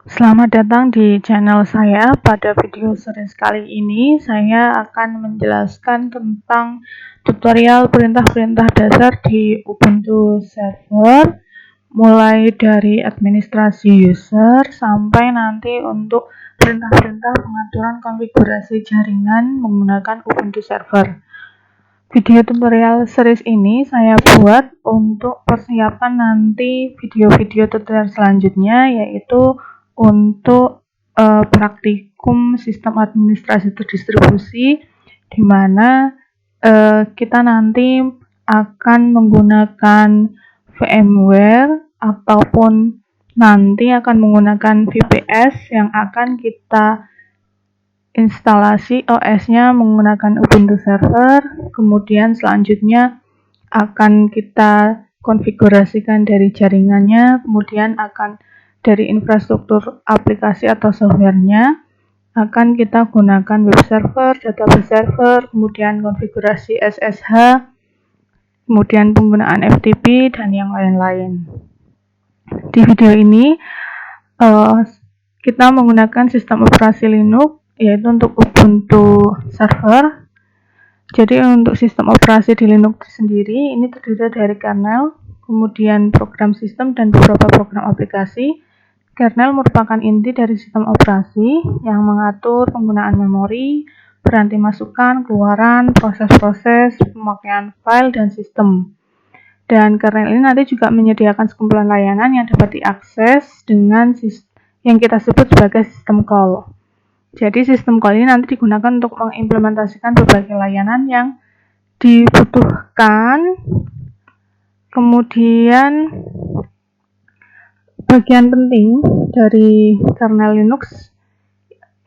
Selamat datang di channel saya. Pada video series kali ini, saya akan menjelaskan tentang tutorial perintah-perintah dasar di Ubuntu Server, mulai dari administrasi user sampai nanti untuk perintah-perintah pengaturan konfigurasi jaringan menggunakan Ubuntu Server. Video tutorial series ini saya buat untuk persiapan nanti video-video tutorial selanjutnya, yaitu untuk praktikum sistem administrasi terdistribusi, di mana kita nanti akan menggunakan VMware ataupun nanti akan menggunakan VPS yang akan kita instalasi OS-nya menggunakan Ubuntu Server. Kemudian selanjutnya akan kita konfigurasikan dari jaringannya, kemudian akan dari infrastruktur aplikasi atau softwarenya akan kita gunakan web server, database server, kemudian konfigurasi SSH, kemudian penggunaan FTP dan yang lain-lain. Di video ini kita menggunakan sistem operasi Linux, yaitu untuk Ubuntu Server. Jadi untuk sistem operasi di Linux sendiri ini terdiri dari kernel, kemudian program sistem dan beberapa program aplikasi. Kernel merupakan inti dari sistem operasi yang mengatur penggunaan memori, berhenti masukan, keluaran, proses-proses, pemakaian file, dan sistem. Dan kernel ini nanti juga menyediakan sekumpulan layanan yang dapat diakses dengan yang kita sebut sebagai sistem call. Jadi sistem call ini nanti digunakan untuk mengimplementasikan berbagai layanan yang dibutuhkan. Kemudian bagian penting dari kernel Linux,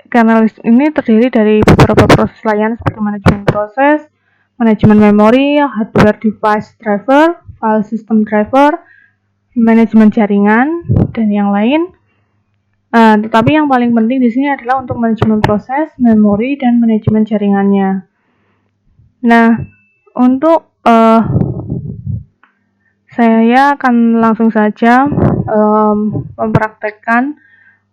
kernel ini terdiri dari beberapa proses layanan seperti manajemen proses, manajemen memori, hardware device driver, file system driver, manajemen jaringan, dan yang lain. Tetapi yang paling penting di sini adalah untuk manajemen proses, memori, dan manajemen jaringannya. Nah, untuk saya akan langsung saja mempraktekkan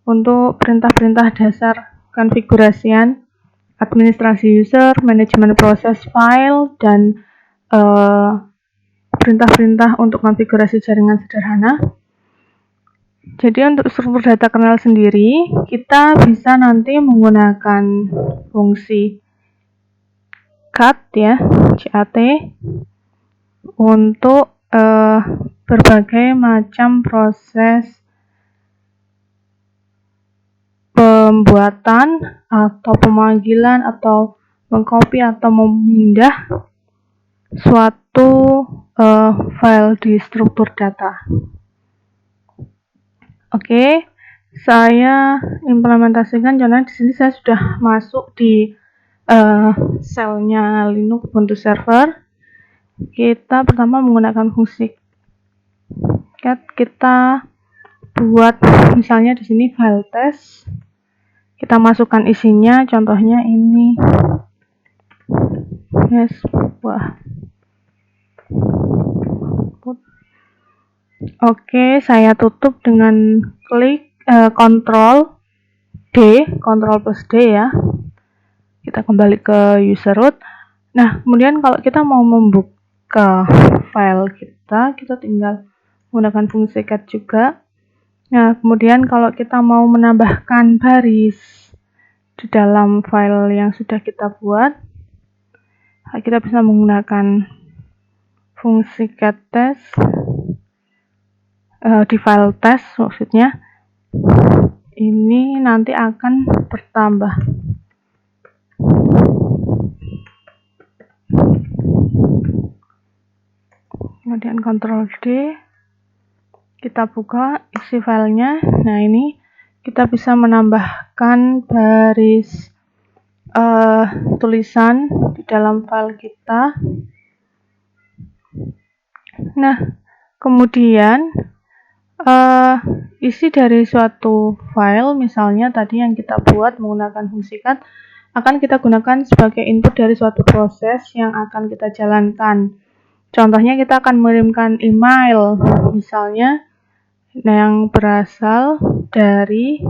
untuk perintah-perintah dasar konfigurasian administrasi user, manajemen proses file, dan perintah-perintah untuk konfigurasi jaringan sederhana. Jadi untuk struktur data kernel sendiri, kita bisa nanti menggunakan fungsi cat ya, cat, untuk berbagai macam proses pembuatan atau pemanggilan atau mengcopy atau memindah suatu file di struktur data. Oke, saya implementasikan. Contohnya di sini saya sudah masuk di selnya Linux Ubuntu Server. Kita pertama menggunakan fungsi cat. Kita buat misalnya di sini file test. Kita masukkan isinya. Contohnya ini. Yes, wah. Oke, saya tutup dengan klik Ctrl plus D ya. Kita kembali ke user root. Nah, kemudian kalau kita mau membuka file kita tinggal menggunakan fungsi cat juga. Nah, kemudian kalau kita mau menambahkan baris di dalam file yang sudah kita buat, kita bisa menggunakan fungsi cat test di file test, maksudnya ini nanti akan bertambah. Kemudian Ctrl D, kita buka isi filenya. Nah, ini kita bisa menambahkan baris tulisan di dalam file kita. Nah, kemudian isi dari suatu file, misalnya tadi yang kita buat menggunakan fungsi cat, akan kita gunakan sebagai input dari suatu proses yang akan kita jalankan. Contohnya kita akan mengirimkan email, misalnya yang berasal dari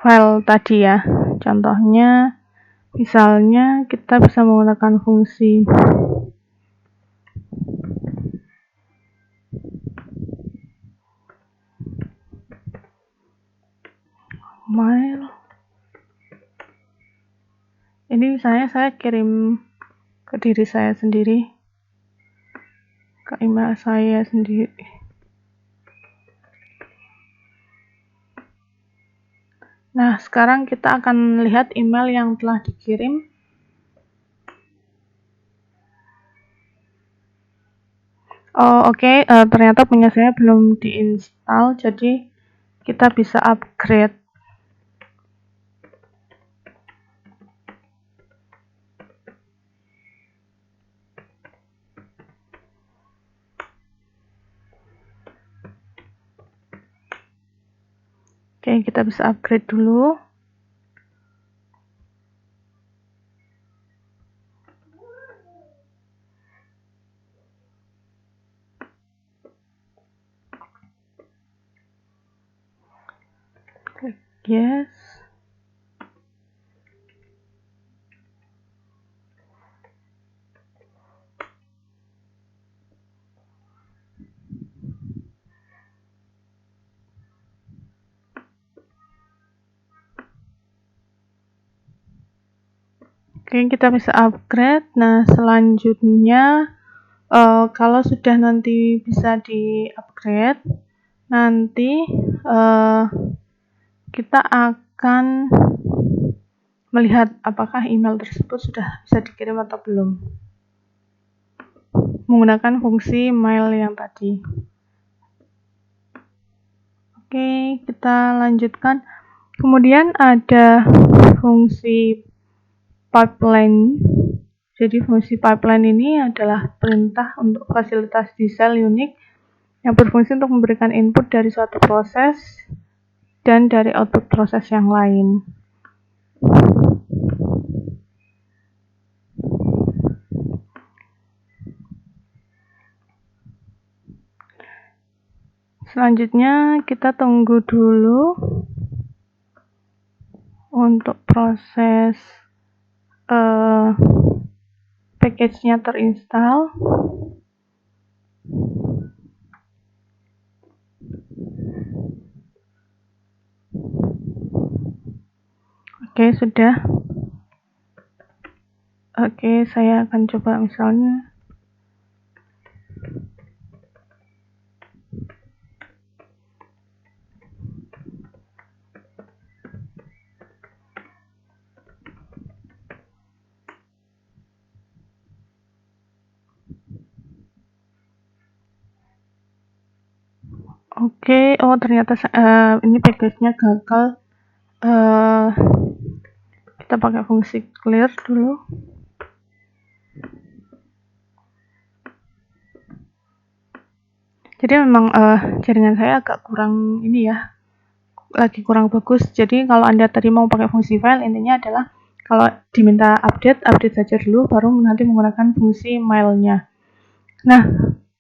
file tadi ya. Contohnya misalnya kita bisa menggunakan fungsi mail. Ini misalnya saya kirim ke diri saya sendiri, ke email saya sendiri. Nah, sekarang kita akan lihat email yang telah dikirim. Oke, ternyata punya saya belum diinstal, jadi kita bisa upgrade. Oke, kita bisa upgrade dulu. Klik yes. Oke, kita bisa upgrade. Nah, selanjutnya kalau sudah nanti bisa di upgrade, nanti kita akan melihat apakah email tersebut sudah bisa dikirim atau belum menggunakan fungsi mail yang tadi. Oke, kita lanjutkan. Kemudian ada fungsi pipeline. Jadi fungsi pipeline ini adalah perintah untuk fasilitas di sel Unix yang berfungsi untuk memberikan input dari suatu proses dan dari output proses yang lain. Selanjutnya kita tunggu dulu untuk proses package-nya terinstall. Oke, sudah. Oke, saya akan coba misalnya. Oke, oh ternyata ini package-nya gagal. Kita pakai fungsi clear dulu. Jadi memang jaringan saya agak kurang ini ya, lagi kurang bagus. Jadi kalau Anda tadi mau pakai fungsi file, intinya adalah kalau diminta update saja dulu, baru nanti menggunakan fungsi mailnya. Nah,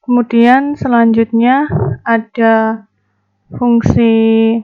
kemudian selanjutnya ada fungsi